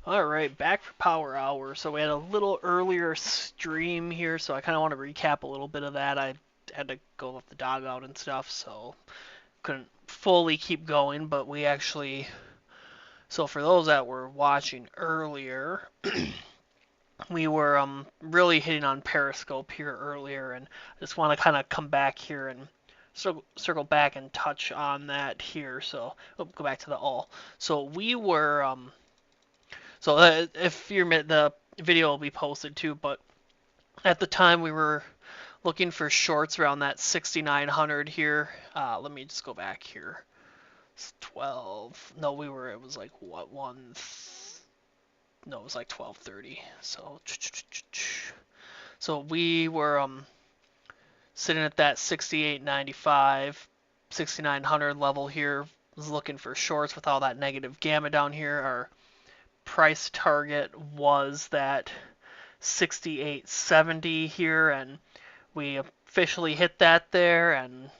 All right, back for Power Hour. So we had a little earlier stream here, so I kind of want to recap a little bit of that. I had to go with the dog out and stuff, so couldn't fully keep going, but we actually. So for those that were watching earlier, we were really hitting on Periscope here earlier, and I just want to kind of come back here and circle back and touch on that here. So go back to the all. So we were if you're the video will be posted too, but at the time we were looking for shorts around that 6,900 here. Let me just go back here. It's 12. No, it was like what one? No, it was like 12:30. So we were sitting at that 68.95, 6,900 level here. Was looking for shorts with all that negative gamma down here. Our price target was that 68.70 here, and we officially hit that there, and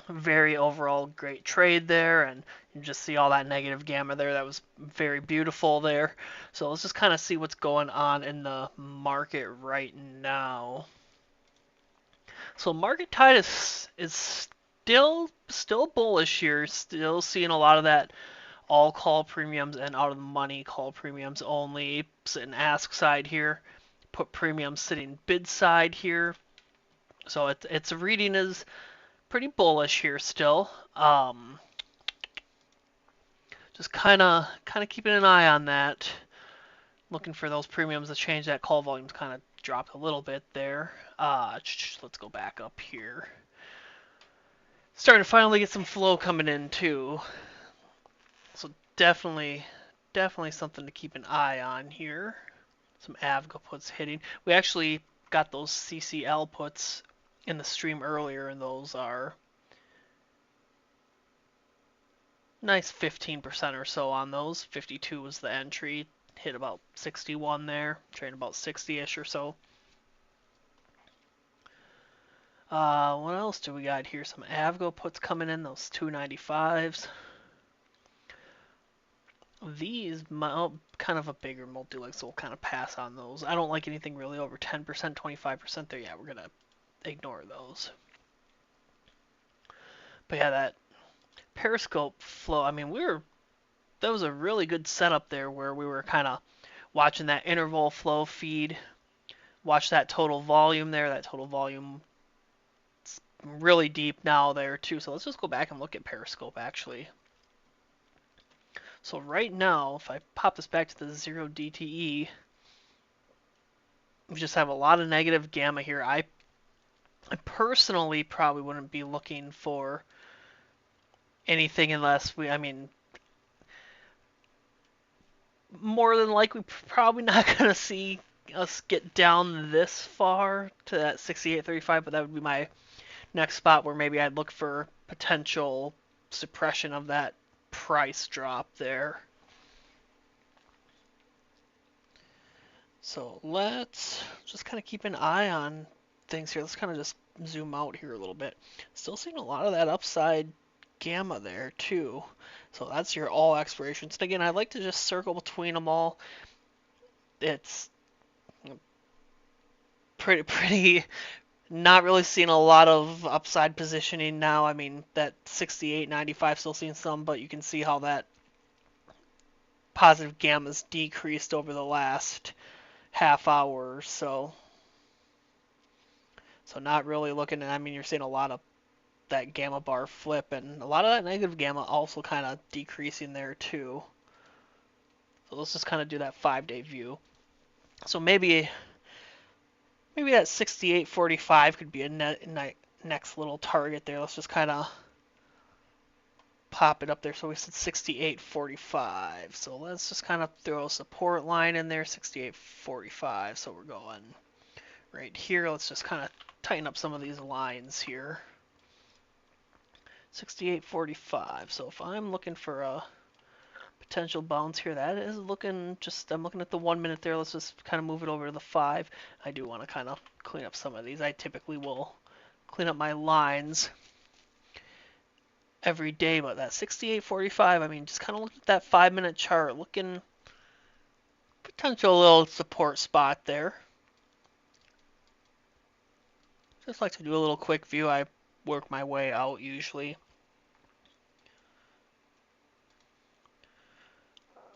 very overall great trade there, and you just see all that negative gamma there. That was very beautiful there. So let's just kind of see what's going on in the market right now. So market tide is still bullish here. Still seeing a lot of that all call premiums and out of the money call premiums only. Sitting ask side here. Put premium sitting bid side here. So its reading is pretty bullish here still. Just kind of keeping an eye on that. Looking for those premiums to change. That call volume's kind of dropped a little bit there. Let's go back up here. Starting to finally get some flow coming in too. So definitely something to keep an eye on here. Some AVGA puts hitting. We actually got those CCL puts in the stream earlier, and those are nice 15% or so on those. 52 was the entry. Hit about 61 there. Trading about 60-ish or so. What else do we got here? Some AVGO puts coming in. Those 295s. These, kind of a bigger multi-leg, so we'll kind of pass on those. I don't like anything really over 10%, 25% there. Yeah, we're going to ignore those. But yeah, that Periscope flow, I mean, that was a really good setup there where we were kind of watching that interval flow feed, watch that total volume there. That total volume is really deep now there too. So let's just go back and look at Periscope actually. So right now, if I pop this back to the 0 DTE, we just have a lot of negative gamma here. I personally probably wouldn't be looking for anything unless more than likely probably not going to see us get down this far to that 68.35, but that would be my next spot where maybe I'd look for potential suppression of that price drop there. So let's just kind of keep an eye on things here. Let's kind of just zoom out here a little bit. Still seeing a lot of that upside gamma there too. So that's your all expirations. And again, I like to just circle between them all. It's pretty not really seeing a lot of upside positioning now. I mean, that 68.95 still seeing some, but you can see how that positive gamma's decreased over the last half hour or so. So not really looking at, I mean, you're seeing a lot of that gamma bar flip, and a lot of that negative gamma also kind of decreasing there too. So let's just kind of do that 5-day view. So maybe that 68.45 could be a next little target there. Let's just kind of pop it up there. So we said 68.45. So let's just kind of throw a support line in there, 68.45. So we're going right here. Let's just kind of tighten up some of these lines here. 68.45. So if I'm looking for a potential bounce here, that is looking I'm looking at the 1 minute there. Let's just kind of move it over to the 5. I do want to kind of clean up some of these. I typically will clean up my lines every day, but that 68.45, I mean, just kind of look at that 5-minute chart, looking Potential little support spot there. Just like to do a little quick view. I work my way out usually.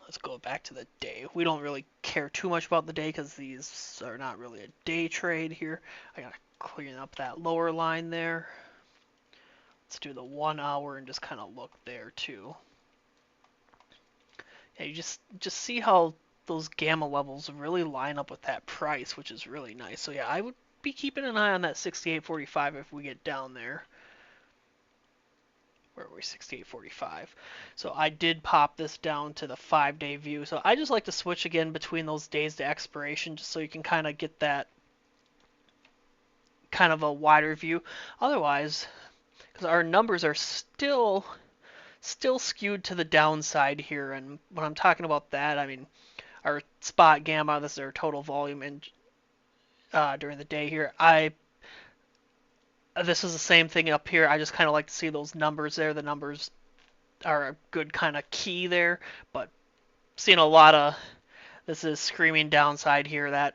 Let's go back to the day. We don't really care too much about the day because these are not really a day trade here. I gotta clean up that lower line there. Let's do the 1 hour and just kind of look there too. Yeah, you just see how those gamma levels really line up with that price, which is really nice. So yeah, I would be keeping an eye on that 68.45 if we get down there. Where are we? 68.45. So I did pop this down to the 5-day view. So I just like to switch again between those days to expiration just so you can kind of get that kind of a wider view. Otherwise, because our numbers are still skewed to the downside here, and when I'm talking about that, I mean our spot gamma, this is our total volume, and during the day here, this is the same thing up here. I just kind of like to see those numbers there. The numbers are a good kind of key there, but seeing a lot of this is screaming downside here. That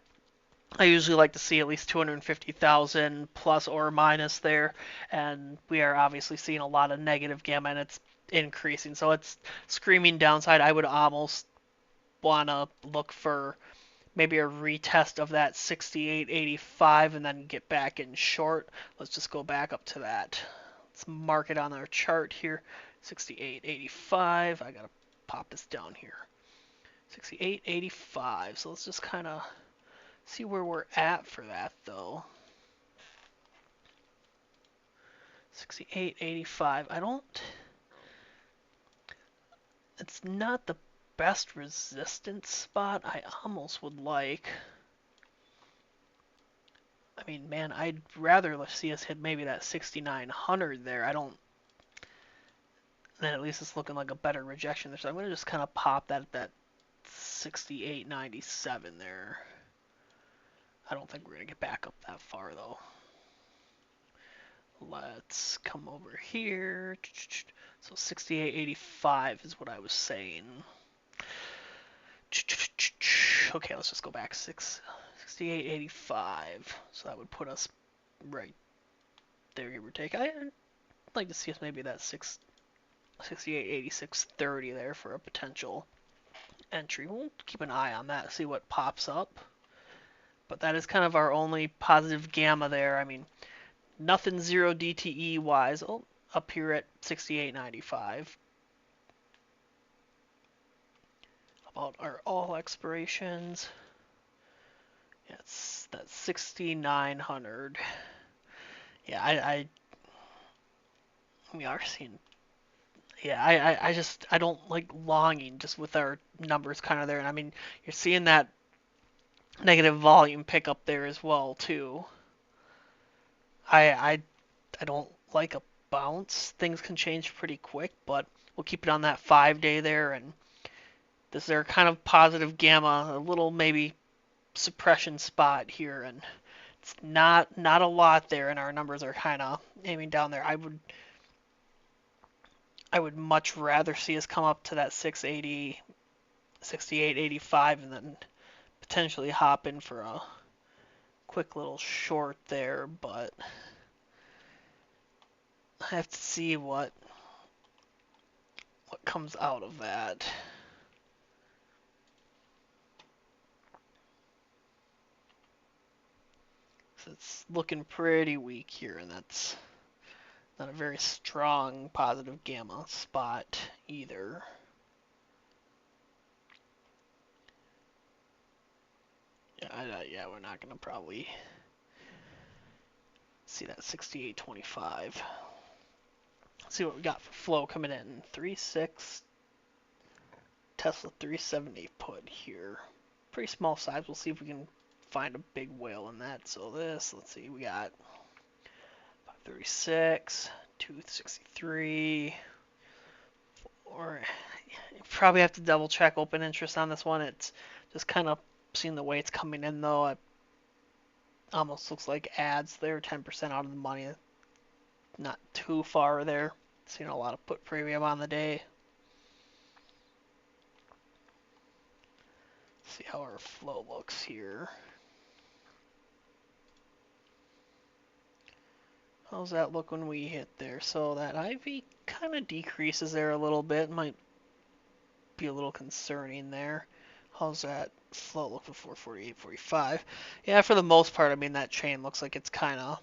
I usually like to see at least 250,000 plus or minus there, and we are obviously seeing a lot of negative gamma, and it's increasing, so it's screaming downside. I would almost want to look for maybe a retest of that 68.85 and then get back in short. Let's just go back up to that. Let's mark it on our chart here. 68.85. I gotta pop this down here. 68.85. So let's just kind of see where we're at for that though. 68.85. It's not the best resistance spot. I almost would like. I mean, man, I'd rather see us hit maybe that 6,900 there. Then at least it's looking like a better rejection there. So I'm going to just kind of pop that at that 68.97 there. I don't think we're going to get back up that far, though. Let's come over here. So 68.85 is what I was saying. Okay, let's just go back 68.85. So that would put us right there, give or take. I'd like to see us maybe that 68.86.30 there for a potential entry. We'll keep an eye on that, see what pops up. But that is kind of our only positive gamma there. I mean, nothing 0 DTE wise. Oh, up here at 68.95. About our all expirations. Yeah, it's that 6,900. Yeah, we are seeing. Yeah, I don't like longing just with our numbers kind of there. And I mean, you're seeing that negative volume pick up there as well too. I don't like a bounce. Things can change pretty quick, but we'll keep it on that 5-day there. And this is our kind of positive gamma, a little maybe suppression spot here, and it's not a lot there, and our numbers are kind of aiming down there. I would much rather see us come up to that 680, 68.85, and then potentially hop in for a quick little short there, but I have to see what comes out of that. So it's looking pretty weak here, and that's not a very strong positive gamma spot either. Yeah, we're not going to probably see that 68.25. Let's see what we got for flow coming in. 3.6 Tesla 370 put here. Pretty small size. We'll see if we can find a big whale in that. So this, let's see, we got 536, 263, 4. You probably have to double check open interest on this one. It's just kind of seeing the way it's coming in though. It almost looks like ads there, 10% out of the money. Not too far there. Seeing a lot of put premium on the day. See how our flow looks here. How's that look when we hit there? So that IV kind of decreases there a little bit. Might be a little concerning there. How's that flow look for 448.45? Yeah, for the most part, I mean, that chain looks like it's kind of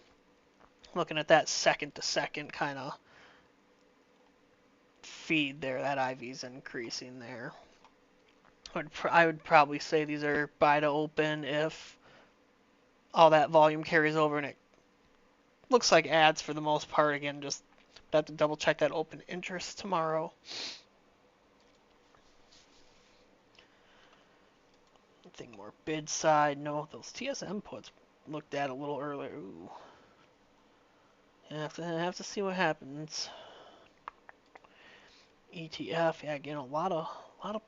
looking at that second to second kind of feed there. That IV's increasing there. I would probably say these are buy to open if all that volume carries over, and it looks like ads for the most part. Again, just have to double check that open interest tomorrow. Anything more bid side? No, those TSM puts looked at a little earlier. Ooh. Have to see what happens. ETF, yeah, again, a lot of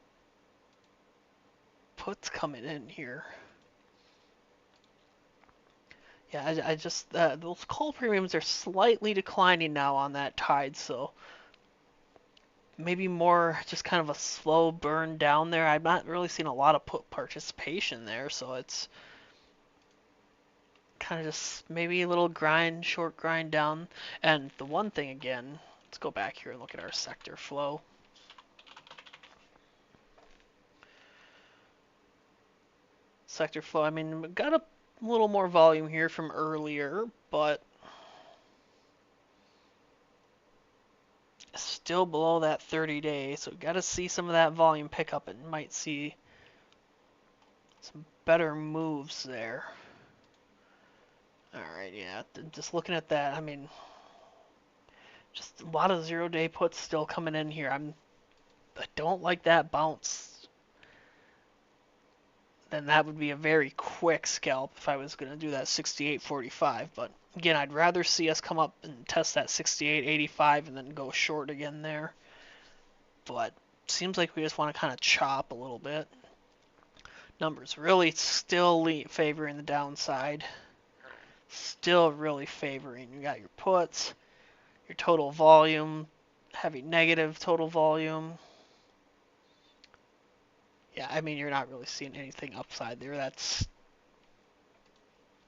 puts coming in here. Yeah, I just those call premiums are slightly declining now on that tide, so maybe more just kind of a slow burn down there. I'm not really seeing a lot of put participation there, so it's kind of just maybe a little grind, short grind down. And the one thing again, let's go back here and look at our sector flow. Sector flow, I mean, we got a little more volume here from earlier, but still below that 30-day, so got to see some of that volume pick up and might see some better moves there. Alright, yeah, just looking at that, I mean, just a lot of 0-day puts still coming in here. I don't like that bounce. Then that would be a very quick scalp if I was going to do that 68.45. But again, I'd rather see us come up and test that 68.85 and then go short again there. But seems like we just want to kind of chop a little bit. Numbers really still favoring the downside. Still really favoring. You got your puts, your total volume, heavy negative total volume. Yeah, I mean, you're not really seeing anything upside there.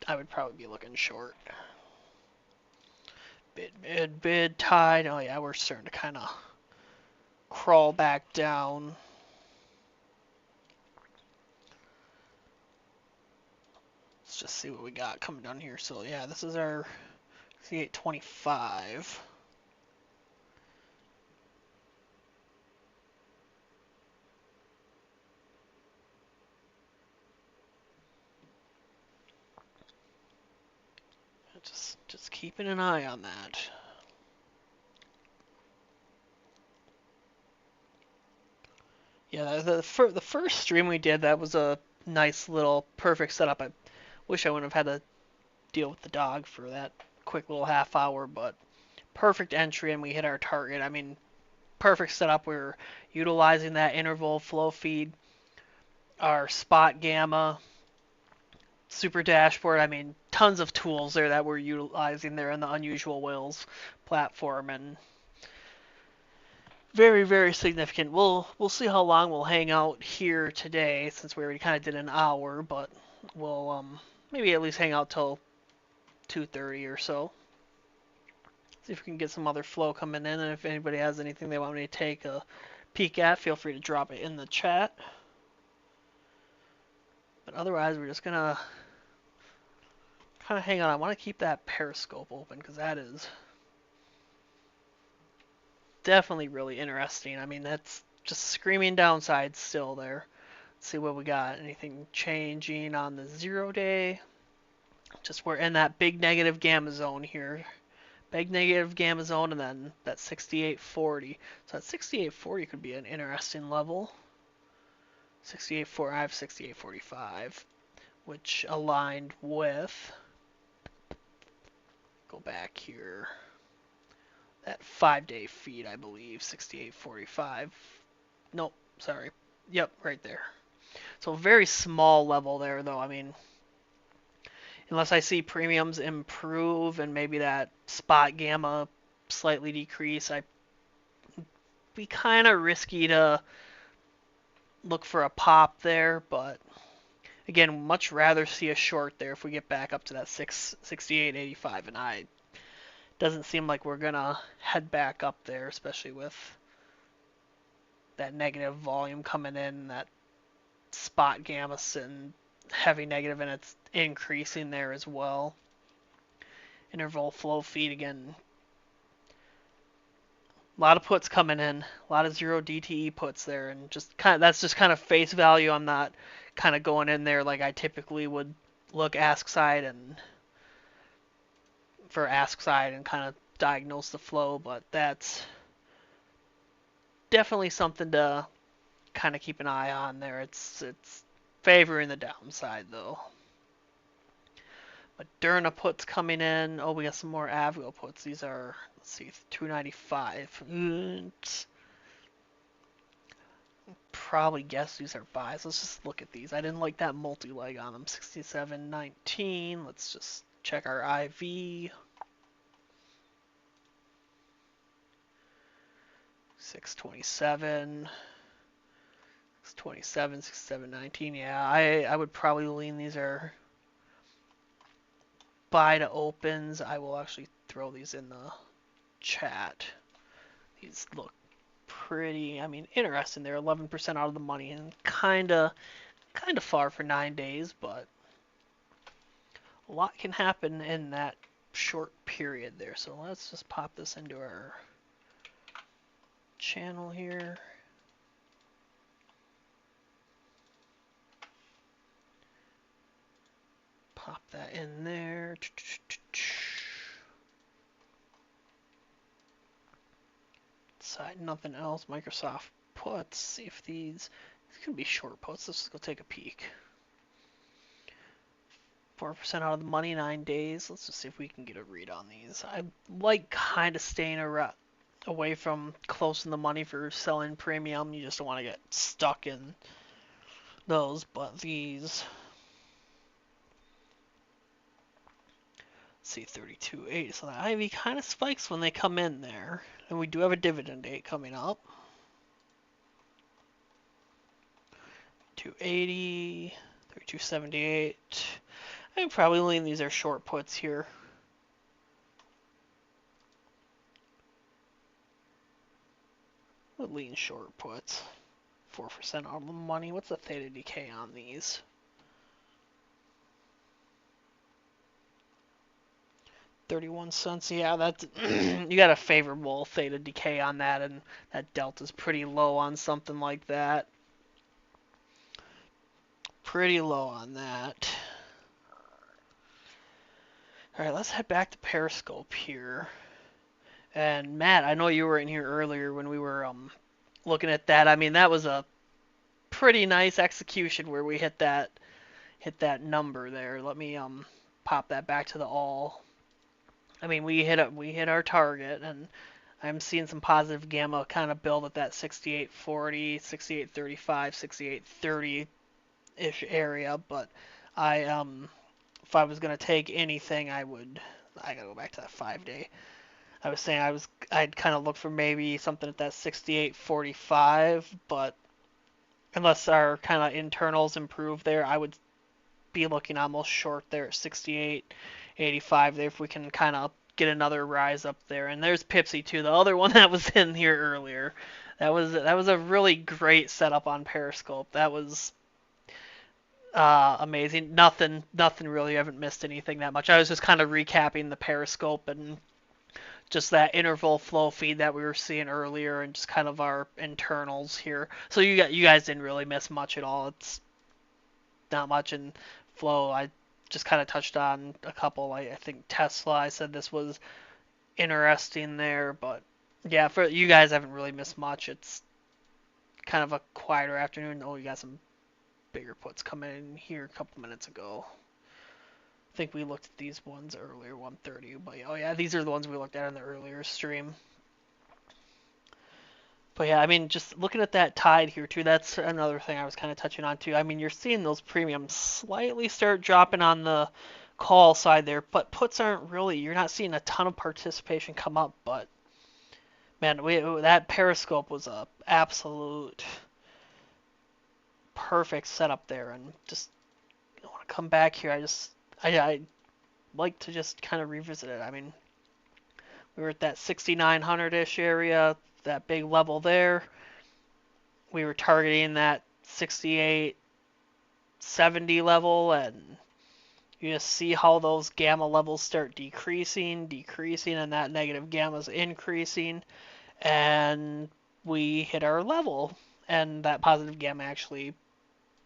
I would probably be looking short. Bid, tide. Oh yeah, we're starting to kind of crawl back down. Let's just see what we got coming down here. So yeah, this is our 825. Just keeping an eye on that. Yeah, the first stream we did, that was a nice little perfect setup. I wish I wouldn't have had to deal with the dog for that quick little half hour, but perfect entry and we hit our target. I mean, perfect setup. We were utilizing that interval flow feed, our spot gamma, super dashboard. I mean, tons of tools there that we're utilizing there in the Unusual Whales platform, and very, very significant. We'll see how long we'll hang out here today, since we already kind of did an hour, but we'll maybe at least hang out till 2:30 or so. See if we can get some other flow coming in, and if anybody has anything they want me to take a peek at, feel free to drop it in the chat. But otherwise, we're just gonna kind of hang on. I want to keep that Periscope open because that is definitely really interesting. I mean, that's just screaming downside still there. Let's see what we got. Anything changing on the 0-day? Just we're in that big negative gamma zone here. Big negative gamma zone, and then that 68.40. So that 68.40 could be an interesting level. 68.4, I have 68.45, which aligned with, go back here, that 5-day feed, I believe, 68.45. Nope, sorry. Yep, right there. So very small level there, though. I mean, unless I see premiums improve and maybe that spot gamma slightly decrease, I'd be kind of risky to look for a pop there, but again, much rather see a short there if we get back up to that 68.85, and I doesn't seem like we're gonna head back up there, especially with that negative volume coming in, that spot gamma sitting heavy negative, and it's increasing there as well. Interval flow feed again. A lot of puts coming in, a lot of 0 DTE puts there, and just kind of that's just kind of face value. I'm not kind of going in there like I typically would look ask side and for ask side and kind of diagnose the flow, but that's definitely something to kind of keep an eye on there. It's favoring the downside though. Moderna puts coming in. Oh, we got some more Avgo puts. These are, let's see, 295. Probably guess these are buys. Let's just look at these. I didn't like that multi-leg on them. 67.19. Let's just check our IV. 627. 627, 67.19. Yeah, I would probably lean these are buy to opens. I will actually throw these in the chat. These look pretty, I mean, interesting. They're 11% out of the money and kind of far for 9 days, but a lot can happen in that short period there. So let's just pop this into our channel here. Pop that in there. Side, nothing else. Microsoft puts. See if these could be short puts. Let's just go take a peek. 4% out of the money, 9 days. Let's just see if we can get a read on these. I like kind of staying away from close in the money for selling premium. You just don't want to get stuck in those. But these, let's see, 32.8. So the IV kind of spikes when they come in there. And we do have a dividend date coming up. 280, 32.78. I probably lean these are short puts here. Lean short puts. 4% out of the money. What's the theta decay on these? 31 cents. Yeah, that's you got a favorable theta decay on that, and that delta's pretty low on something like that. Pretty low on that. All right, let's head back to Periscope here. And Matt, I know you were in here earlier when we were looking at that. I mean, that was a pretty nice execution where we hit that number there. Let me pop that back to the all. I mean, we hit our target, and I'm seeing some positive gamma kind of build at that 68.40, 68.35, 68.30-ish area. But if I was gonna take anything, I gotta go back to that 5-day. I was saying I'd kind of look for maybe something at that 68.45, but unless our kind of internals improve there, I would be looking almost short there at 68.85 there if we can kind of get another rise up there. And there's Pipsy too, the other one that was in here earlier. That was a really great setup on Periscope. That was amazing. Nothing really. I haven't missed anything that much. I was just kind of recapping the Periscope and just that interval flow feed that we were seeing earlier, and just kind of our internals here. So you guys didn't really miss much at all. It's not much in flow. I just kind of touched on a couple. I think Tesla. I said this was interesting there, but yeah, for you guys, haven't really missed much. It's kind of a quieter afternoon. Oh, you got some bigger puts coming in here a couple minutes ago. I think we looked at these ones earlier, 130. But oh yeah, these are the ones we looked at in the earlier stream. But yeah, I mean, just looking at that tide here too, that's another thing I was kind of touching on too. I mean, you're seeing those premiums slightly start dropping on the call side there, but puts aren't really, you're not seeing a ton of participation come up. But man, that Periscope was a absolute perfect setup there. And just I want to come back here. I like to just kind of revisit it. I mean, we were at that 6,900-ish area, that big level there. We were targeting that 6870 level, and you just see how those gamma levels start decreasing, and that negative gamma is increasing, and we hit our level, and that positive gamma actually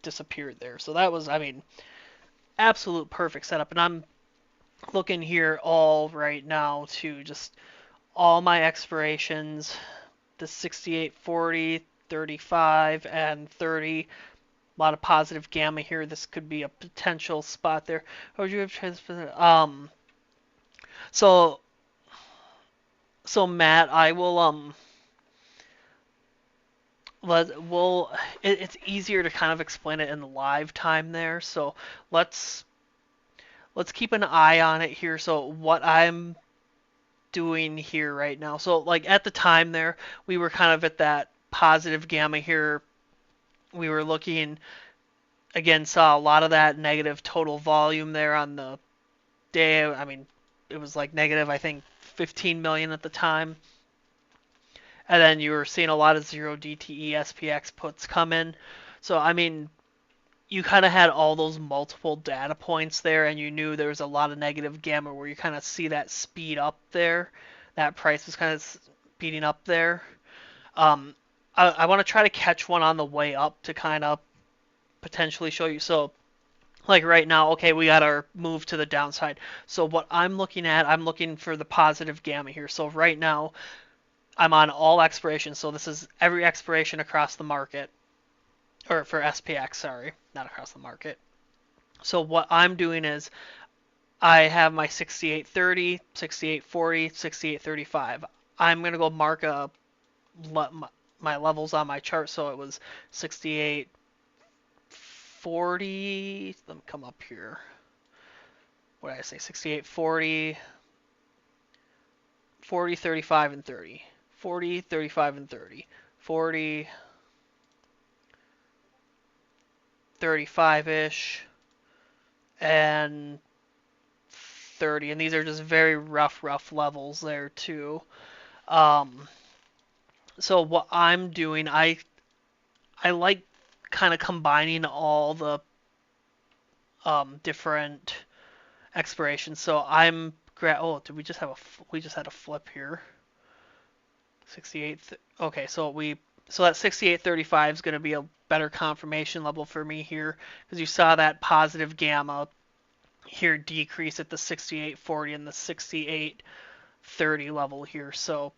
disappeared there. So that was, I mean, absolute perfect setup. And I'm looking here all right now to just all my expirations, the 68, 40, 35, and 30. A lot of positive gamma here. This could be a potential spot there. How would you have transferred? So Matt, I will we'll it's easier to kind of explain it in the live time there. So let's keep an eye on it here. So what I'm doing here right now. So like at the time there, we were kind of at that positive gamma here. We were looking again, saw a lot of that negative total volume there on the day. I mean, it was like negative, I think, 15 million at the time. And then you were seeing a lot of 0DTE SPX puts come in. So, I mean, you kind of had all those multiple data points there, and you knew there was a lot of negative gamma where you kind of see that speed up there. That price was kind of speeding up there. I want to try to catch one on the way up to kind of potentially show you. So, like right now, okay, we got our move to the downside. So what I'm looking at, I'm looking for the positive gamma here. So right now, I'm on all expirations. So this is every expiration across the market, or for SPX, sorry, not across the market. So what I'm doing is I have my 6830, 6840, 6835. I'm going to go mark my levels on my chart. So it was 6840. Let me come up here. What did I say? 6840, 40, 35, and 30. 40, 35, and 30. 40, 35-ish, and 30. And these are just very rough levels there too. So what I'm doing, I like kind of combining all the different expirations. So I'm did we just have we just had a flip here. 68. Okay, so that 6835 is going to be a better confirmation level for me here because you saw that positive gamma here decrease at the 6840 and the 6830 level here. So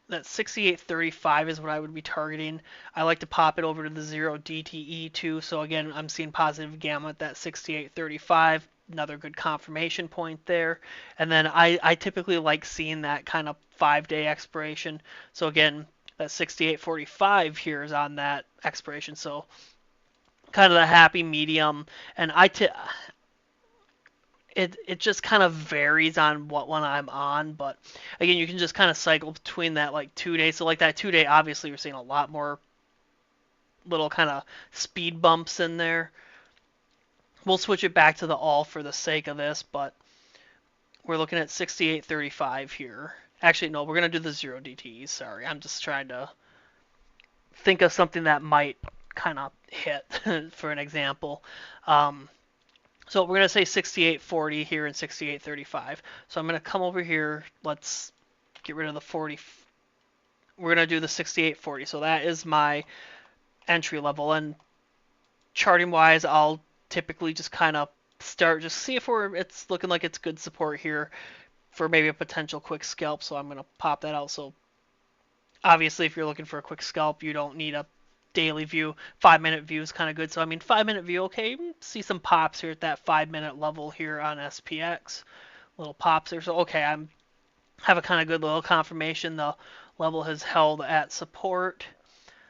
that 6835 is what I would be targeting. I like to pop it over to the 0DTE too. So again, I'm seeing positive gamma at that 6835. Another good confirmation point there. And then I typically like seeing that kind of 5-day expiration. So again, that 6845 here is on that expiration. So kind of the happy medium. And it just kind of varies on what one I'm on, but again, you can just kind of cycle between that like 2 days. So like that 2-day, obviously you're seeing a lot more little kind of speed bumps in there. We'll switch it back to the all for the sake of this, but we're looking at 6835 here. Actually, no, we're going to do the 0DTEs. Sorry, I'm just trying to think of something that might kind of hit for an example. So we're going to say 6840 here and 6835. So I'm going to come over here. Let's get rid of the 40. We're going to do the 6840. So that is my entry level. And charting wise, I'll typically just kind of start, just see if it's looking like it's good support here for maybe a potential quick scalp. So I'm going to pop that out. So obviously, if you're looking for a quick scalp, you don't need a daily view. 5-minute view is kind of good. So I mean, 5-minute view, okay, see some pops here at that 5-minute level here on SPX. Little pops there. So okay, have a kind of good little confirmation. The level has held at support.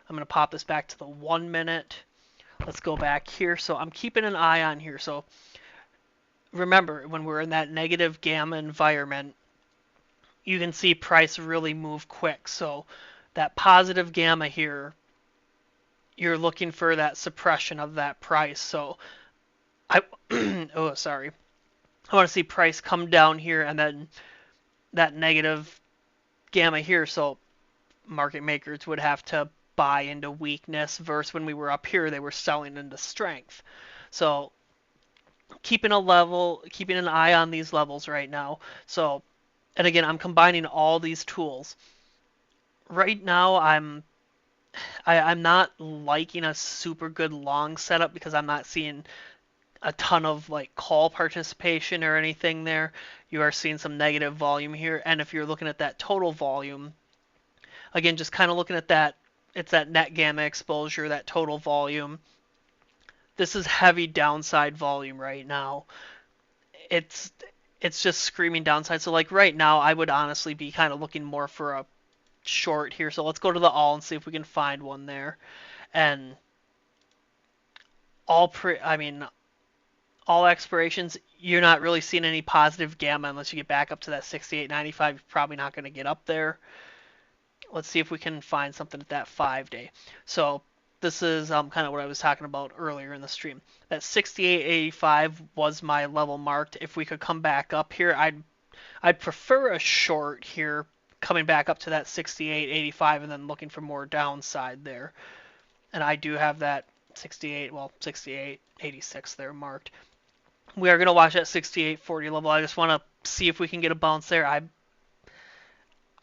I'm going to pop this back to the 1-minute. Let's go back here. So I'm keeping an eye on here. So remember, when we're in that negative gamma environment, you can see price really move quick. So that positive gamma here, you're looking for that suppression of that price. So I, oh, sorry. I want to see price come down here and then that negative gamma here. So market makers would have to buy into weakness versus when we were up here, they were selling into strength. So keeping an eye on these levels right now. So, and again, I'm combining all these tools. Right now, I'm not liking a super good long setup because I'm not seeing a ton of like call participation or anything there. You are seeing some negative volume here, and if you're looking at that total volume, again, just kind of looking at that, it's that net gamma exposure, that total volume. This is heavy downside volume right now. It's it's just screaming downside. So like right now, I would honestly be kind of looking more for a short here. So let's go to the all and see if we can find one there. And I mean all expirations, you're not really seeing any positive gamma unless you get back up to that 68.95. You're probably not going to get up there. Let's see if we can find something at that 5-day. So this is kind of what I was talking about earlier in the stream. That 68.85 was my level marked. If we could come back up here, I'd prefer a short here, coming back up to that 68.85 and then looking for more downside there. And I do have that 68.86 there marked. We are going to watch that 68.40 level. I just want to see if we can get a bounce there.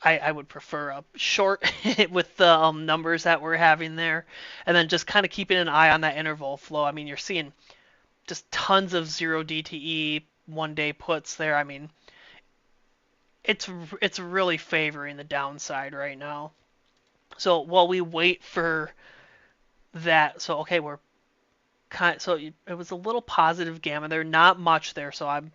I would prefer a short with the numbers that we're having there, and then just kind of keeping an eye on that interval flow. I mean, you're seeing just tons of 0 DTE 1-day puts there. I mean, it's really favoring the downside right now. So while we wait for that, so okay, we're so it was a little positive gamma there, not much there. So I'm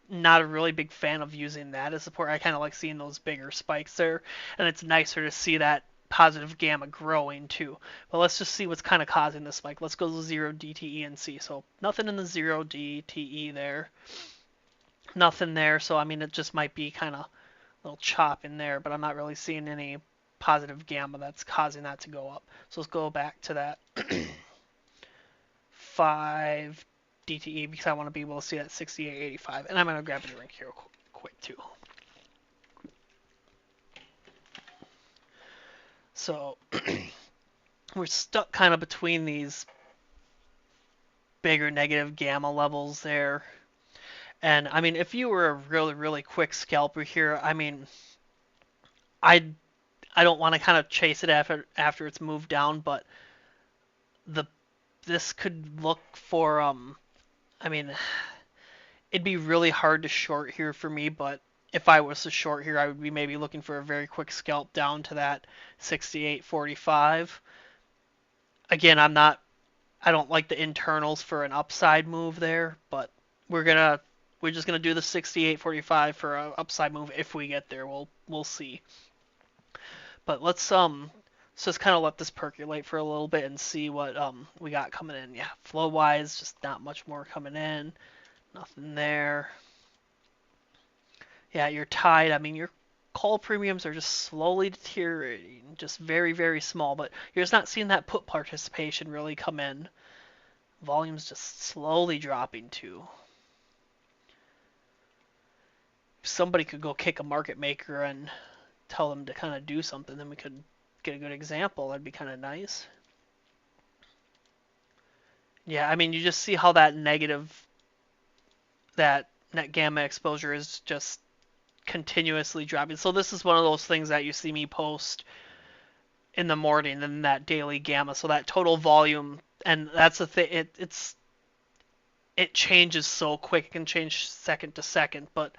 not a really big fan of using that as support. I kind of like seeing those bigger spikes there, and it's nicer to see that positive gamma growing too. But let's just see what's kind of causing this spike. Let's go to 0 DTE and see. So nothing in the 0 DTE there. Nothing there. So I mean, it just might be kind of a little chop in there, but I'm not really seeing any positive gamma that's causing that to go up. So let's go back to that 5 DTE because I want to be able to see that 68.85. And I'm going to grab a drink here quick too. So we're stuck kind of between these bigger negative gamma levels there. And I mean, if you were a really, really quick scalper here, I mean, I don't want to kind of chase it after it's moved down, but this could look for I mean, it'd be really hard to short here for me, but if I was to short here, I would be maybe looking for a very quick scalp down to that 68.45. Again, I don't like the internals for an upside move there, but we're just gonna do the 68.45 for an upside move if we get there. We'll see. But let's just kind of let this percolate for a little bit and see what we got coming in. Yeah, flow wise, just not much more coming in. Nothing there. Yeah, you're tied. I mean, your call premiums are just slowly deteriorating, just very, very small, but you're just not seeing that put participation really come in. Volume's just slowly dropping too. If somebody could go kick a market maker and tell them to kind of do something, then we could get a good example. That'd be kind of nice. Yeah, I mean, you just see how that net gamma exposure is just continuously dropping. So this is one of those things that you see me post in the morning and that daily gamma. So that total volume, and that's the thing. It changes so quick. It can change second to second. But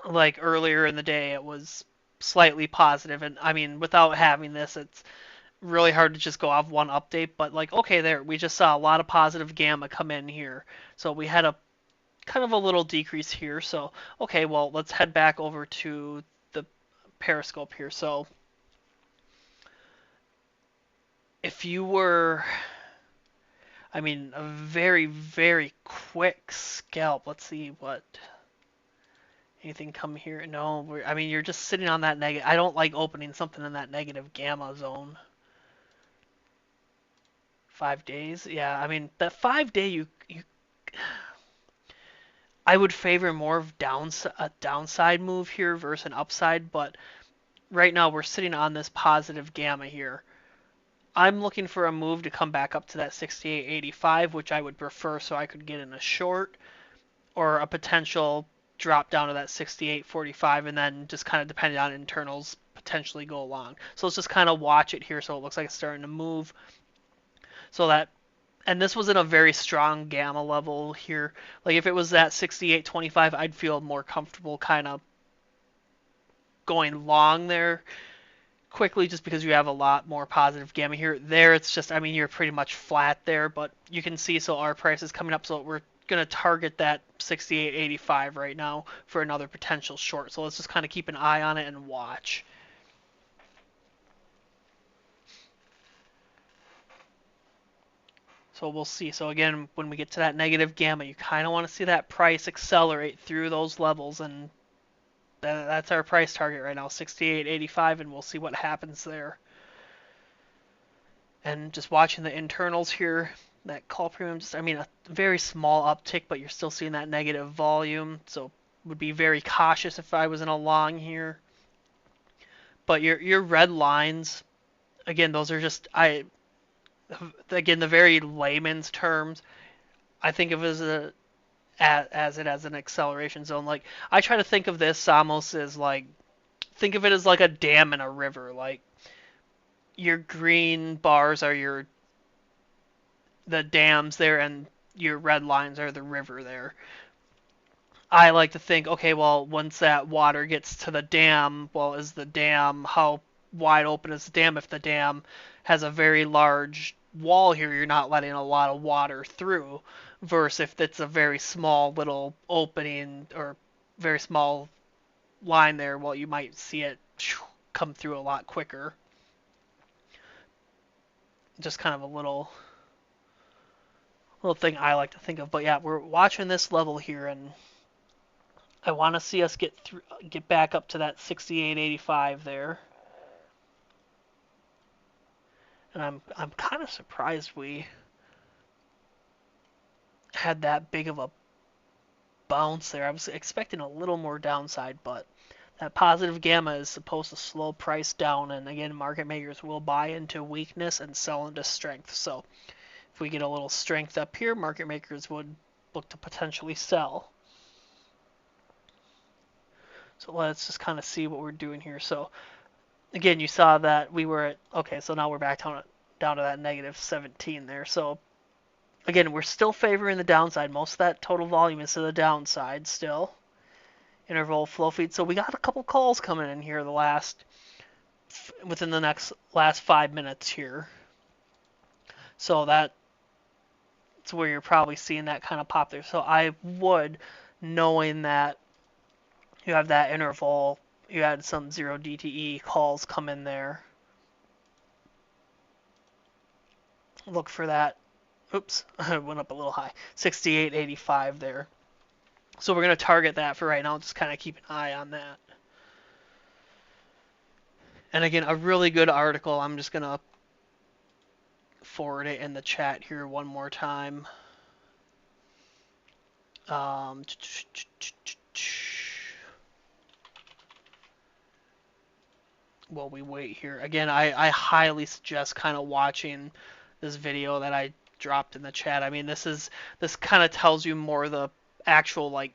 like earlier in the day, it was slightly positive. And I mean, without having this, it's really hard to just go off one update. But like, okay, there we just saw a lot of positive gamma come in here. So we had a kind of a little decrease here. So, okay, well, let's head back over to the Periscope here. So, if you were, I mean, a very, very quick scalp, let's see what, anything come here? No, I mean, you're just sitting on that negative. I don't like opening something in that negative gamma zone. 5 days. Yeah, I mean that 5 day you I would favor more of a downside move here versus an upside, but right now we're sitting on this positive gamma here. I'm looking for a move to come back up to that 68.85, which I would prefer so I could get in a short, or a potential drop down to that 68.45, and then just kind of depending on internals potentially go along. So let's just kind of watch it here so it looks like it's starting to move. So that, and this was in a very strong gamma level here. Like if it was at 68.25, I'd feel more comfortable kind of going long there quickly just because you have a lot more positive gamma here. There it's just, I mean, you're pretty much flat there, but you can see, so our price is coming up, so we're going to target that 68.85 right now for another potential short. So let's just kind of keep an eye on it and watch. So we'll see. So again, when we get to that negative gamma, you kind of want to see that price accelerate through those levels, and that's our price target right now, 68.85, and we'll see what happens there. And just watching the internals here, that call premium, just, I mean, a very small uptick, but you're still seeing that negative volume, so would be very cautious if I was in a long here. But your red lines, again, those are just, again, the very layman's terms, I think of as it as an acceleration zone. Like, I try to think of this almost as like, think of it as like a dam in a river. Like, your green bars are the dams there, and your red lines are the river there. I like to think, okay, well, once that water gets to the dam, well, is the dam, how wide open is the dam? If the dam has a very large wall here, you're not letting a lot of water through, versus if it's a very small little opening or very small line there, well, you might see it come through a lot quicker. Just kind of a little thing I like to think of. But yeah, we're watching this level here, and I want to see us get back up to that 68.85 there. And I'm kind of surprised we had that big of a bounce there. I was expecting a little more downside, but that positive gamma is supposed to slow price down, and again, market makers will buy into weakness and sell into strength. So if we get a little strength up here, market makers would look to potentially sell. So let's just kind of see what we're doing here. So again, you saw that we were at, okay, so now we're back down to that negative 17 there. So again, we're still favoring the downside. Most of that total volume is to the downside still. Interval flow feed. So we got a couple calls coming in here within the last 5 minutes here. So that's where you're probably seeing that kind of pop there. So I would, knowing that you have that interval, you had some 0 DTE calls come in there, look for that. Oops, I went up a little high. 68.85 there. So we're going to target that for right now. Just kind of keep an eye on that. And again, a really good article. I'm just going to forward it in the chat here one more time. While we wait here. Again, I highly suggest kind of watching this video that I dropped in the chat. I mean, this kind of tells you more the actual, like,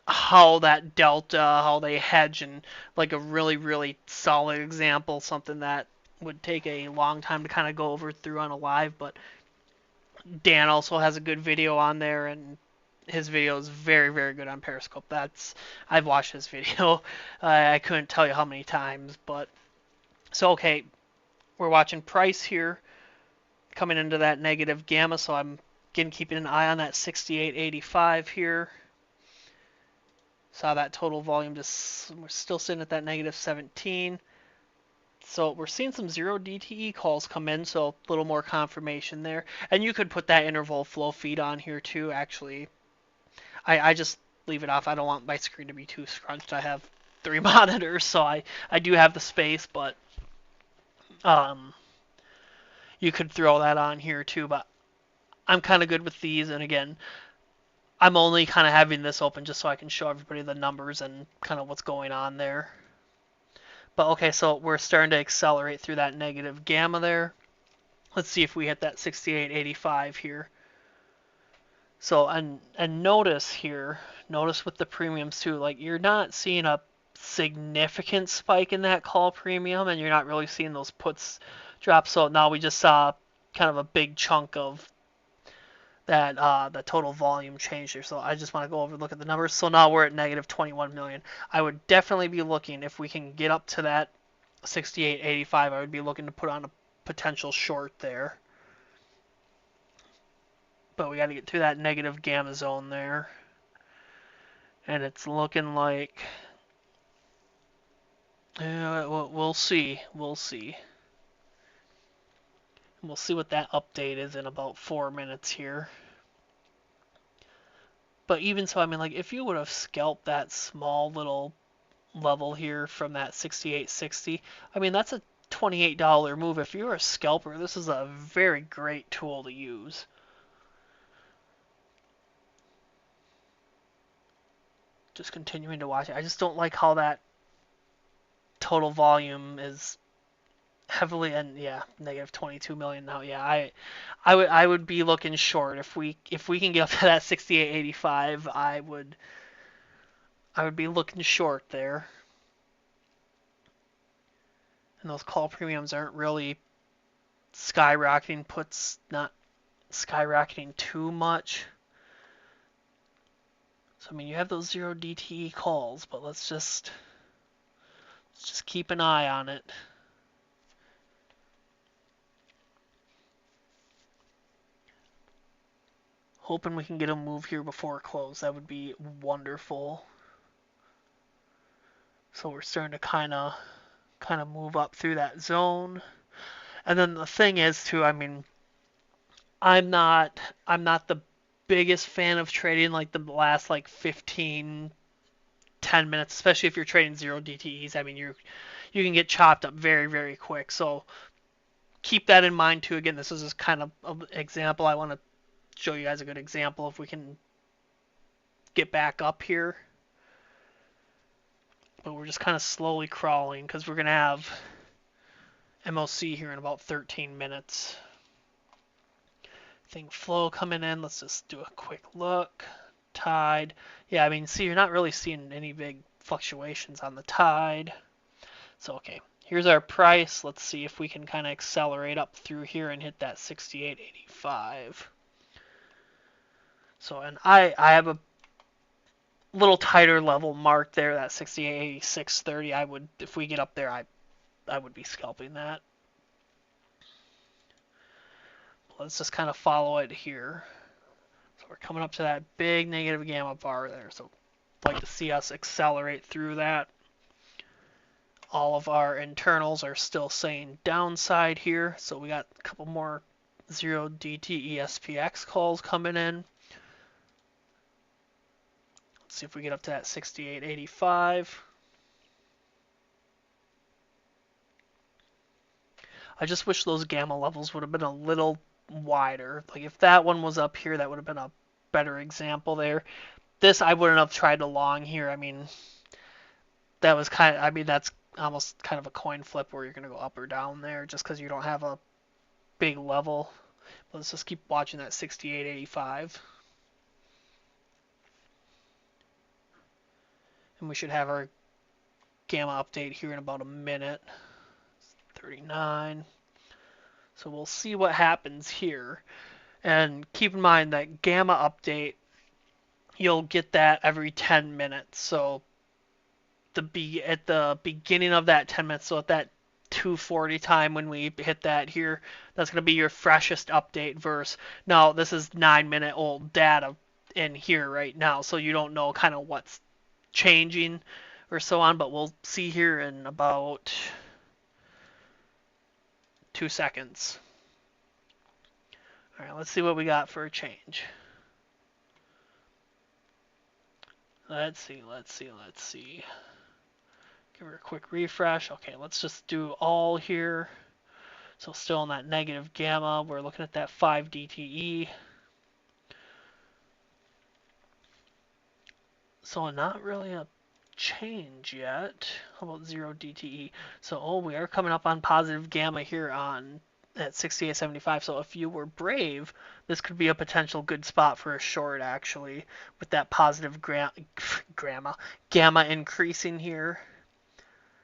how that delta, how they hedge, and like a really, really solid example, something that would take a long time to kind of go over through on a live, but Dan also has a good video on there, and his video is very, very good on Periscope. I've watched his video. I couldn't tell you how many times, but so okay, we're watching price here coming into that negative gamma, so I'm again keeping an eye on that 68.85 here. Saw that total volume, we're still sitting at that negative 17. So we're seeing some 0 DTE calls come in, so a little more confirmation there. And you could put that interval flow feed on here too, actually. I just leave it off. I don't want my screen to be too scrunched. I have 3 monitors, so I do have the space, but you could throw that on here too, but I'm kind of good with these. And again, I'm only kind of having this open just so I can show everybody the numbers and kind of what's going on there. But okay, so we're starting to accelerate through that negative gamma there. Let's see if we hit that 68.85 here. So, and notice here, notice with the premiums too, like you're not seeing a significant spike in that call premium, and you're not really seeing those puts drop. So now we just saw kind of a big chunk of that the total volume change here. So I just want to go over and look at the numbers. So now we're at negative 21 million. I would definitely be looking, if we can get up to that 68.85, I would be looking to put on a potential short there. But we got to get through that negative gamma zone there. And it's looking like, we'll see. We'll see. We'll see what that update is in about 4 minutes here. But even so, I mean, like, if you would have scalped that small little level here from that 68.60, I mean, that's a $28 move. If you're a scalper, this is a very great tool to use. Just continuing to watch it. I just don't like how that total volume is heavily, and yeah, negative 22 million now. Yeah, I would be looking short if we can get up to that 68.85. I would be looking short there. And those call premiums aren't really skyrocketing. Puts not skyrocketing too much. So I mean, you have those 0 DTE calls, but let's just keep an eye on it. Hoping we can get a move here before close. That would be wonderful. So we're starting to kind of move up through that zone. And then the thing is too, I mean, I'm not the biggest fan of trading like the last like 15 10 minutes, especially if you're trading 0 DTEs. I mean, you can get chopped up very, very quick. So keep that in mind too. Again, this is just kind of an example. I want to show you guys a good example if we can get back up here. But we're just kind of slowly crawling because we're going to have MOC here in about 13 minutes. Think flow coming in. Let's just do a quick look. Tide. Yeah, I mean, see, you're not really seeing any big fluctuations on the tide. So, okay, here's our price. Let's see if we can kind of accelerate up through here and hit that 68.85. So, and I have a little tighter level mark there, that 68.86.30. I would, if we get up there, I would be scalping that. Let's just kind of follow it here. So we're coming up to that big negative gamma bar there. So I'd like to see us accelerate through that. All of our internals are still saying downside here. So we got a couple more 0 DT ESPX calls coming in. Let's see if we get up to that 68.85. I just wish those gamma levels would have been a little wider. Like if that one was up here, that would have been a better example there. This I wouldn't have tried to long here. I mean, that was kind of, I mean, that's almost kind of a coin flip where you're going to go up or down there just because you don't have a big level. But let's just keep watching that 68.85. And we should have our gamma update here in about a minute. 39. So we'll see what happens here. And keep in mind that gamma update, you'll get that every 10 minutes. So at the beginning of that 10 minutes, so at that 2:40 time when we hit that here, that's going to be your freshest update verse. Now, this is 9-minute old data in here right now, so you don't know kind of what's changing or so on, but we'll see here in about 2 seconds. All right, let's see what we got for a change. Let's see. Give her a quick refresh. Okay, let's just do all here. So still in that negative gamma, we're looking at that 5 DTE. So not really a change yet. How about 0 DTE? So we are coming up on positive gamma here on at 68.75. So if you were brave, this could be a potential good spot for a short actually, with that positive gamma increasing here.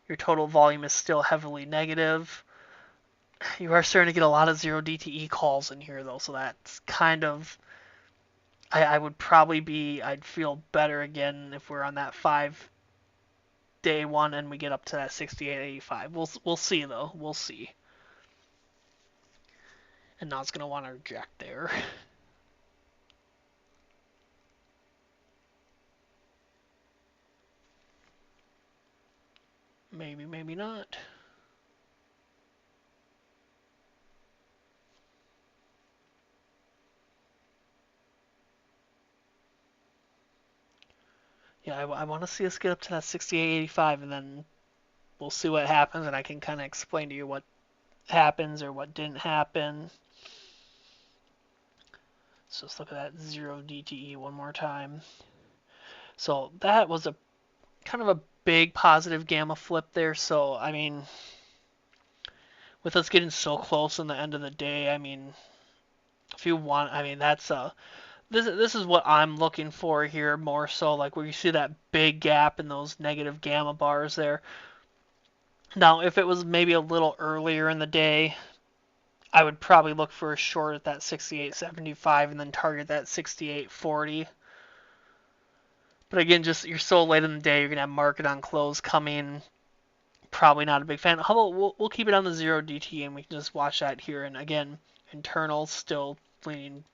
Your total volume is still heavily negative. You are starting to get a lot of 0 DTE calls in here though, so that's kind of I would probably I'd feel better again if we're on that 5-day one and we get up to that 68.85. We'll see though. We'll see. And now it's gonna want to reject there. Maybe, maybe not. Yeah, I want to see us get up to that 68.85 and then we'll see what happens and I can kind of explain to you what happens or what didn't happen. So let's look at that 0 DTE one more time. So that was a kind of a big positive gamma flip there. So, I mean, with us getting so close in the end of the day, I mean, if you want, I mean, that's this is what I'm looking for here more so, like where you see that big gap in those negative gamma bars there. Now, if it was maybe a little earlier in the day, I would probably look for a short at that 68.75 and then target that 68.40. But again, just you're so late in the day, you're gonna have market on close coming. Probably not a big fan. How about we'll keep it on the 0 DT and we can just watch that here. And again, internals still leaning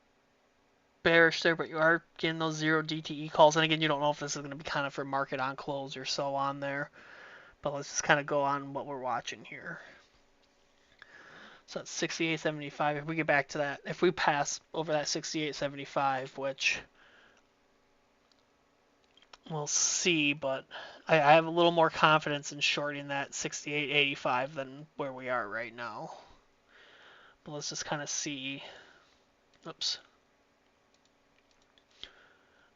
bearish there, but you are getting those 0 DTE calls. And again, you don't know if this is going to be kind of for market on close or so on there. But let's just kind of go on what we're watching here. So that's 68.75. If we get back to that, if we pass over that 68.75, which we'll see, but I have a little more confidence in shorting that 68.85 than where we are right now. But let's just kind of see, oops,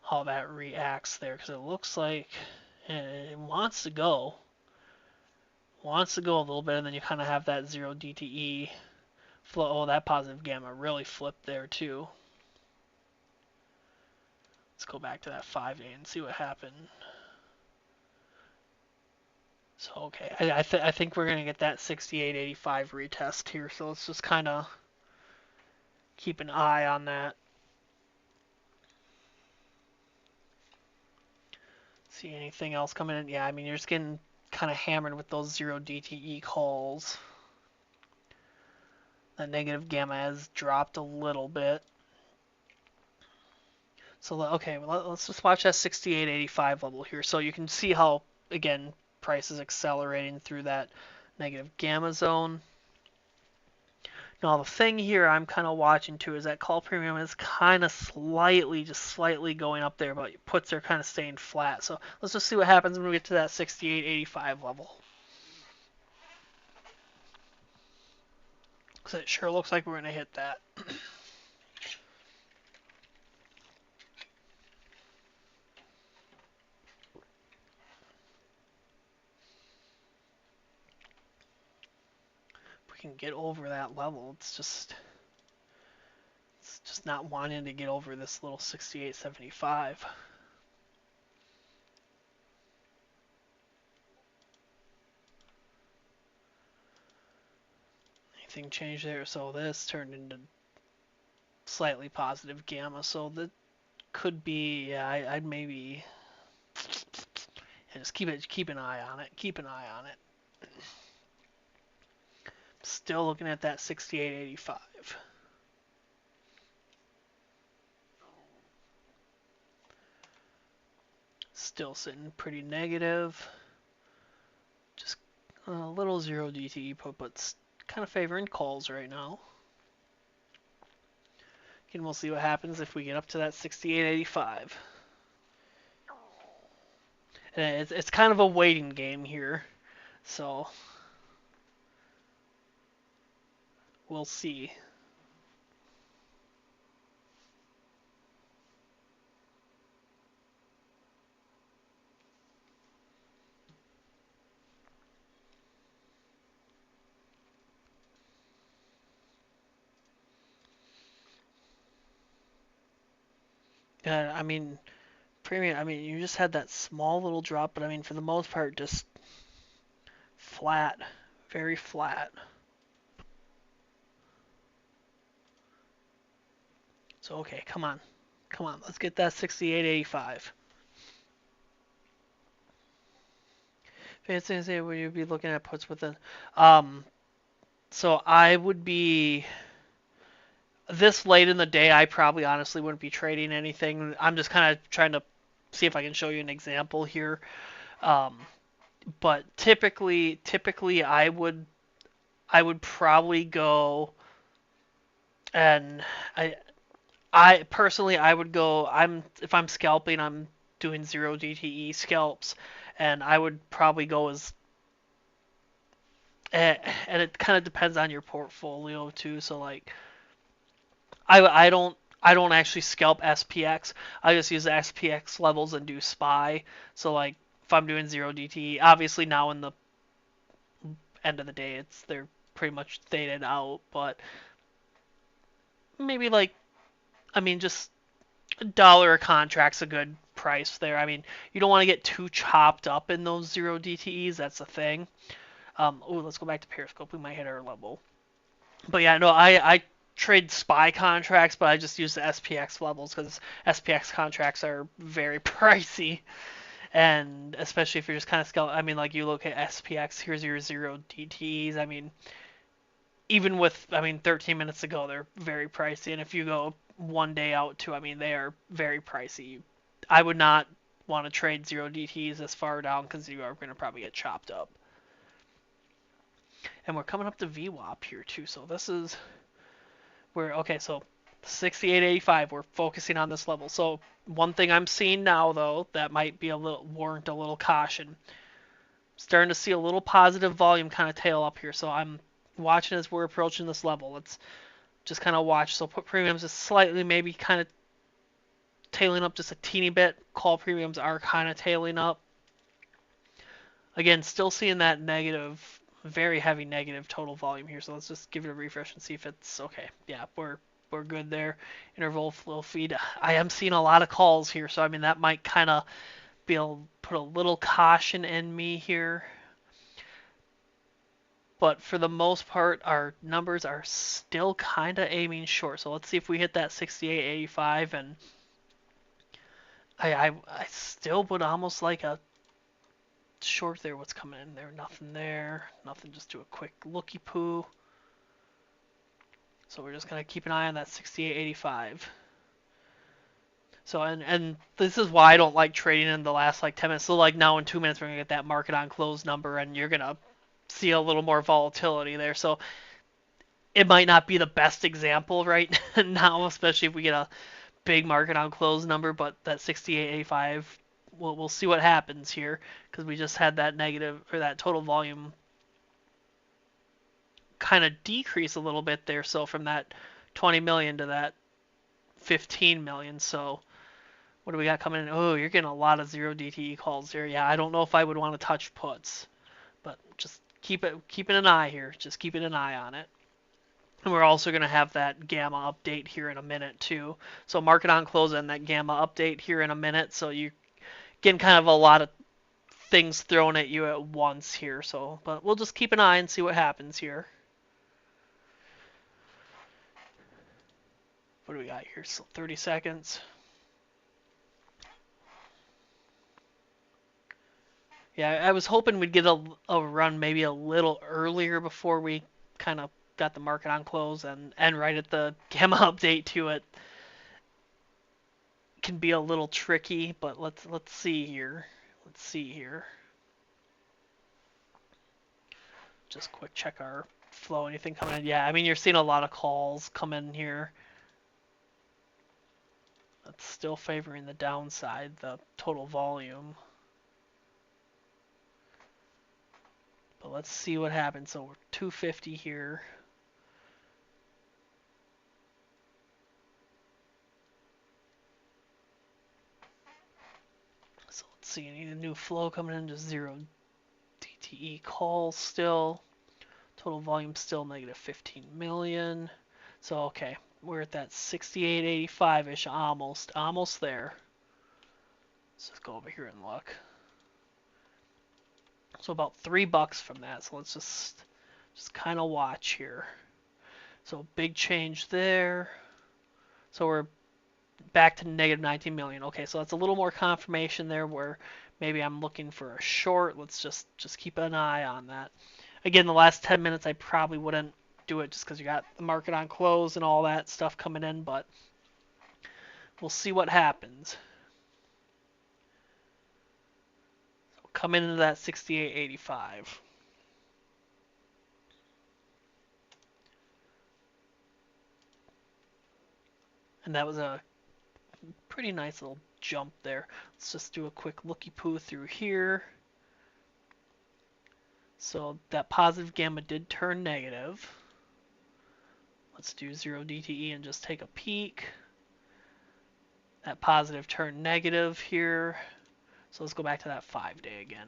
how that reacts there, because it looks like it wants to go a little bit, and then you kind of have that 0 DTE flow. Oh, that positive gamma really flipped there too. Let's go back to that 5-day and see what happened. So, okay, I think we're going to get that 68.85 retest here, so let's just kind of keep an eye on that. See anything else coming in? Yeah, I mean, you're just getting kind of hammered with those 0 DTE calls. The negative gamma has dropped a little bit. So, okay, well, let's just watch that 68.85 level here. So you can see how, again, price is accelerating through that negative gamma zone. Now, the thing here I'm kind of watching too is that call premium is kind of just slightly going up there, but puts are kind of staying flat. So let's just see what happens when we get to that 68.85 level. Because it sure looks like we're going to hit that. If we can get over that level, it's just not wanting to get over this little 68.75. Anything changed there? So this turned into slightly positive gamma. So that could be, yeah, I'd maybe just keep an eye on it. Keep an eye on it. Still looking at that 68.85. Still sitting pretty negative. Just a little 0 DTE put, but kind of favoring calls right now. Again, we'll see what happens if we get up to that 68.85. And it's kind of a waiting game here. So we'll see. I mean, premium. I mean, you just had that small little drop, but I mean, for the most part, just flat, very flat. So okay, come on, let's get that 68.85. Fancy say, would you be looking at puts within? Um, so I would be this late in the day. I probably honestly wouldn't be trading anything. I'm just kind of trying to see if I can show you an example here. Um, but typically I would probably go and I personally I would go. If I'm scalping, I'm doing zero DTE scalps, and I would probably go as and it kind of depends on your portfolio too. So like I don't actually scalp SPX. I just use the SPX levels and do SPY. So like if I'm doing zero DTE, obviously now in the end of the day they're pretty much faded out, but maybe like I mean just $1 a contract's a good price there. I mean, you don't want to get too chopped up in those zero DTEs. That's the thing. Let's go back to Periscope. We might hit our level. But yeah, no, I trade SPY contracts, but I just use the SPX levels because SPX contracts are very pricey. And especially if you're just kind of I mean, like you look at SPX, here's your zero DTEs. I mean, even with, I mean, 13 minutes ago, they're very pricey. And if you go one day out too, I mean, they are very pricey. I would not want to trade zero DTs this far down because you are going to probably get chopped up. And we're coming up to VWAP here too. So this is where, okay, so 68.85, we're focusing on this level. So one thing I'm seeing now though that might be a little warrant a little caution. Starting to see a little positive volume kind of tail up here. So I'm watching as we're approaching this level. Let's just kind of watch. So put premiums is slightly maybe kind of tailing up just a teeny bit. Call premiums are kind of tailing up. Again, still seeing that negative, very heavy negative total volume here. So let's just give it a refresh and see if it's okay. Yeah, we're good there. Interval flow feed. I am seeing a lot of calls here, so I mean that might kind of be put a little caution in me here. But for the most part, our numbers are still kind of aiming short. So let's see if we hit that 68.85, and I still would almost like a short there. What's coming in there? Nothing there. Nothing. Just do a quick looky poo. So we're just gonna keep an eye on that 68.85. So and this is why I don't like trading in the last like 10 minutes. So like now in 2 minutes we're gonna get that market on close number, and you're gonna see a little more volatility there. So it might not be the best example right now, especially if we get a big market on close number, but that 68.85, we'll see what happens here because we just had that negative or that total volume kind of decrease a little bit there. So from that 20 million to that 15 million. So what do we got coming in? Oh, you're getting a lot of zero DTE calls there. Yeah, I don't know if I would want to touch puts, but just keeping an eye here. Just keeping an eye on it. And we're also going to have that gamma update here in a minute too. So market on close and that gamma update here in a minute. So you getting kind of a lot of things thrown at you at once here. So, but we'll just keep an eye and see what happens here. What do we got here? So 30 seconds. Yeah, I was hoping we'd get a run maybe a little earlier before we kind of got the market on close and right at the gamma update to it. Can be a little tricky, but let's see here. Let's see here. Just quick check our flow. Anything coming in? Yeah, I mean you're seeing a lot of calls come in here. That's still favoring the downside, the total volume. But let's see what happens. So we're 250 here. Let's see, any new flow coming in, just 0 DTE calls still. Total volume still negative 15 million. So okay, we're at that 68.85-ish, almost there. Let's just go over here and look. So about $3 from that. So let's just kind of watch here. So big change there. So we're back to negative 19 million. Okay, so that's a little more confirmation there where maybe I'm looking for a short. Let's just keep an eye on that. Again, the last 10 minutes I probably wouldn't do it just because you got the market on close and all that stuff coming in, but we'll see what happens. So coming into that 68.85. And that was a pretty nice little jump there. Let's just do a quick looky-poo through here. So that positive gamma did turn negative. Let's do 0 DTE and just take a peek. That positive turned negative here. So let's go back to that 5-day again.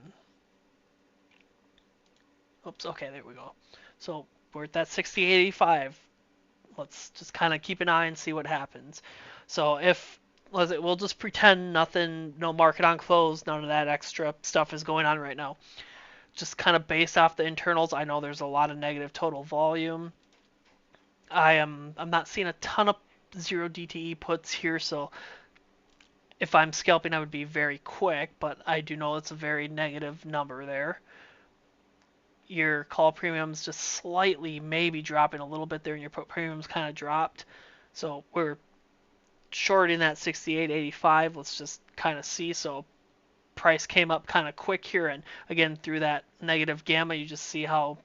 Oops, okay, there we go. So we're at that 68.85. Let's just kind of keep an eye and see what happens. So if we'll just pretend nothing, no market on close, none of that extra stuff is going on right now. Just kind of based off the internals, I know there's a lot of negative total volume. I'm not seeing a ton of 0 DTE puts here, so if I'm scalping, I would be very quick, but I do know it's a very negative number there. Your call premium's just slightly maybe dropping a little bit there, and your put premium's kind of dropped. So we're shorting that 68.85. Let's just kind of see. So price came up kind of quick here, and again through that negative gamma, you just see how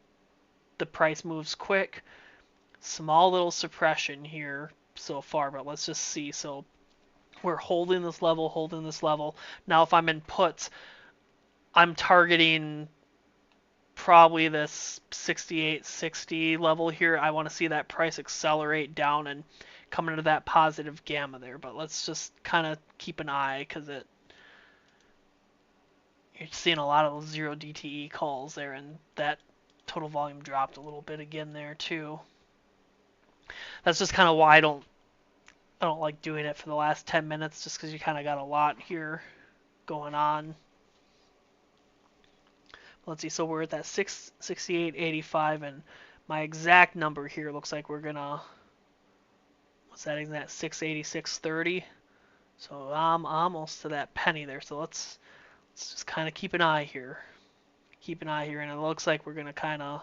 the price moves quick. Small little suppression here so far, but let's just see. So we're holding this level. Now if I'm in puts, I'm targeting probably this 68.60 level here. I want to see that price accelerate down and come into that positive gamma there. But let's just kind of keep an eye because you're seeing a lot of those 0 DTE calls there, and that total volume dropped a little bit again there too. That's just kind of why I don't like doing it for the last 10 minutes, just because you kind of got a lot here going on. Let's see, so we're at that 68.85, and my exact number here looks like we're gonna, what's that exact, 686.30. So I'm almost to that penny there. So let's just kind of keep an eye here. And it looks like we're gonna kind of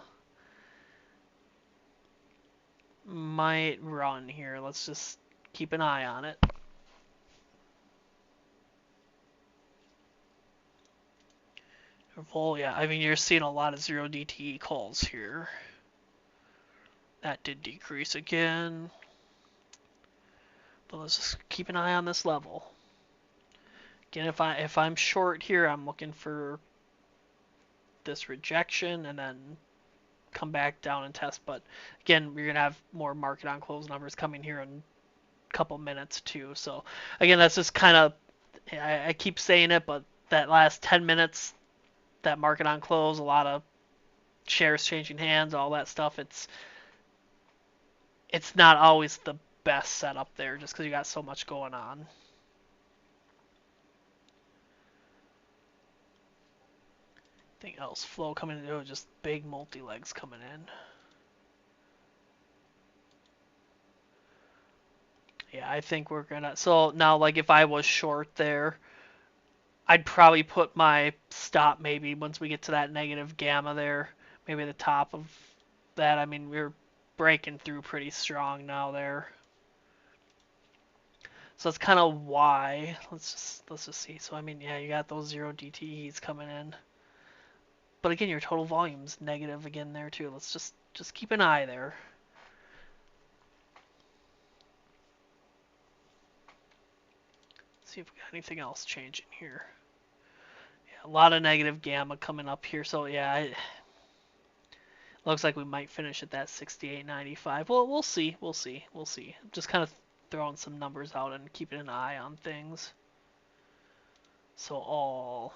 might run here. Let's just keep an eye on it. Well, yeah, I mean, you're seeing a lot of 0 DTE calls here. That did decrease again. But let's just keep an eye on this level. Again, if I'm short here, I'm looking for this rejection and then come back down and test. But again, we're going to have more market on close numbers coming here in a couple minutes too. So again, that's just kind of, I keep saying it, but that last 10 minutes, that market on close, a lot of shares changing hands, all that stuff, it's not always the best setup there just because you got so much going on. Anything else? Flow coming in, oh, just big multi-legs coming in. Yeah, I think we're gonna, so now like if I was short there, I'd probably put my stop maybe once we get to that negative gamma there, maybe the top of that. I mean, we're breaking through pretty strong now there. So that's kind of why. Let's just see. So I mean, yeah, you got those 0 DTEs coming in. But again, your total volume's negative again there too. Let's just keep an eye there. See if we got anything else changing here. Yeah, a lot of negative gamma coming up here. So yeah, looks like we might finish at that 68.95. Well, we'll see. Just kind of throwing some numbers out and keeping an eye on things. So all,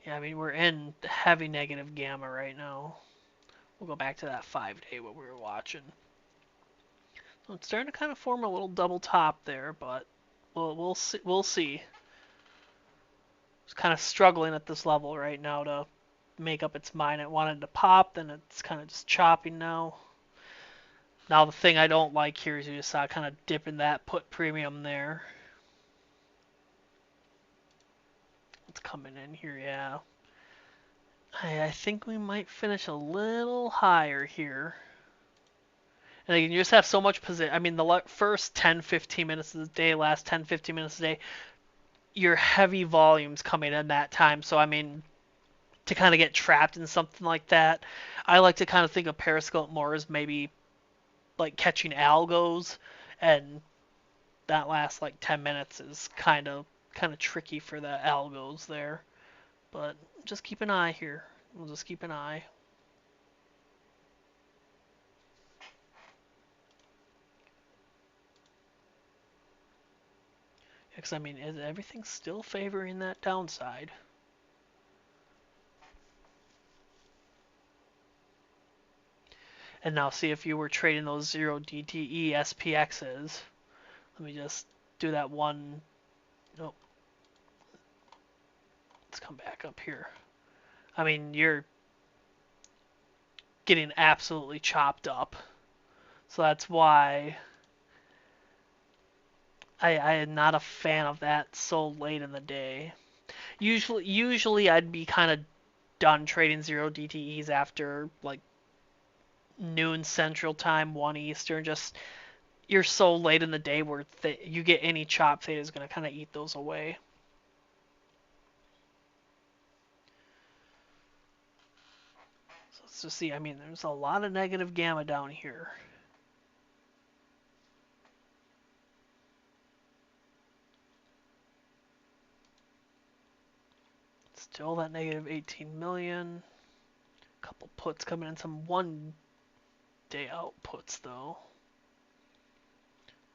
yeah, I mean, we're in heavy negative gamma right now. We'll go back to that 5-day what we were watching. So it's starting to kind of form a little double top there, but we'll see. We'll see. It's kind of struggling at this level right now to make up its mind. It wanted to pop, then it's kind of just chopping now. Now the thing I don't like here is you just saw kind of dipping that put premium there. It's coming in here, yeah. I think we might finish a little higher here. And again, you just have so much position. I mean, the first 10, 15 minutes of the day, last 10, 15 minutes of the day, your heavy volumes coming in that time. So, I mean, to kind of get trapped in something like that, I like to kind of think of Periscope more as maybe like catching algos, and that last like 10 minutes is kind of tricky for the algos there. But just keep an eye here. We'll just keep an eye. Because I mean, is everything still favoring that downside? And now see if you were trading those 0 DTE SPXs. Let me just do that one. Nope. Let's come back up here. I mean, you're getting absolutely chopped up. So that's why I am not a fan of that so late in the day. Usually I'd be kind of done trading 0 DTEs after like noon Central Time, 1 Eastern. Just you're so late in the day where you get any chop, theta is going to kind of eat those away. So let's just see. I mean, there's a lot of negative gamma down here. Still that negative 18 million. A couple puts coming in, some 1-day outputs though.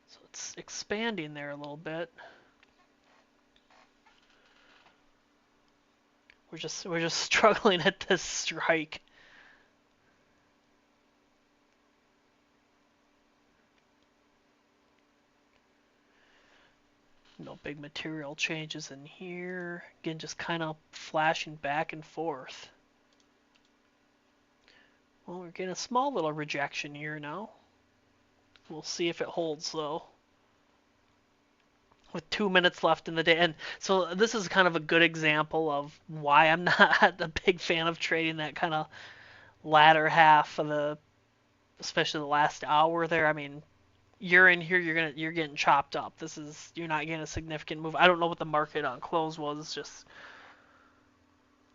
So it's expanding there a little bit. We're just struggling at this strike. No big material changes in here. Again, just kind of flashing back and forth. Well, we're getting a small little rejection here now. We'll see if it holds though. With 2 minutes left in the day. And so this is kind of a good example of why I'm not a big fan of trading that kind of latter half of the, especially the last hour there. I mean, you're in here, you're getting chopped up. You're not getting a significant move. I don't know what the market on close was. Just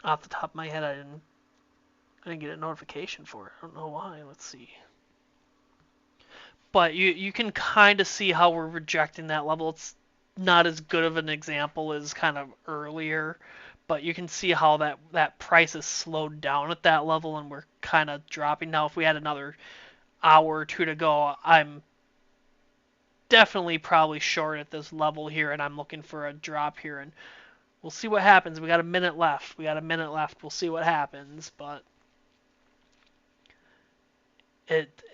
off the top of my head, I didn't get a notification for it. I don't know why. Let's see. But you can kind of see how we're rejecting that level. It's not as good of an example as kind of earlier, but you can see how that price is slowed down at that level, and we're kind of dropping. Now, if we had another hour or two to go, I'm definitely probably short at this level here, and I'm looking for a drop here, and we'll see what happens. We got a minute left. We'll see what happens, but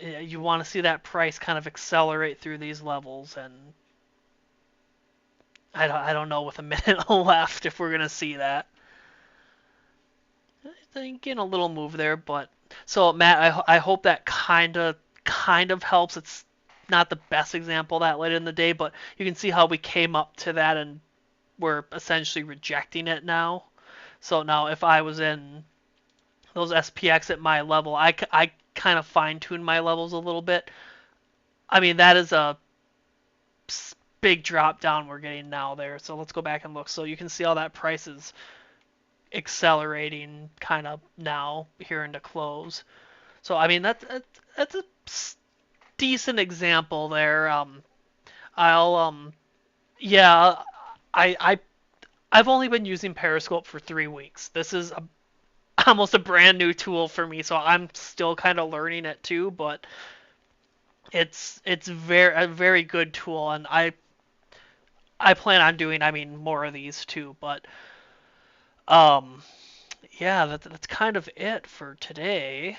you want to see that price kind of accelerate through these levels, and I don't know with a minute left if we're gonna see that. I think getting a little move there, but so Matt, I hope that kind of helps. It's not the best example that late in the day, but you can see how we came up to that and we're essentially rejecting it now. So now if I was in those SPX at my level, I kind of fine-tune my levels a little bit. I mean, that is a big drop down we're getting now there. So let's go back and look. So you can see how that price is accelerating kind of now here into close. So I mean that's a decent example there. I'll yeah, I've only been using Periscope for 3 weeks. This is almost a brand new tool for me, so I'm still kind of learning it too. But it's a very good tool, and I plan on doing, I mean, more of these too. But um, yeah, that's kind of it for today.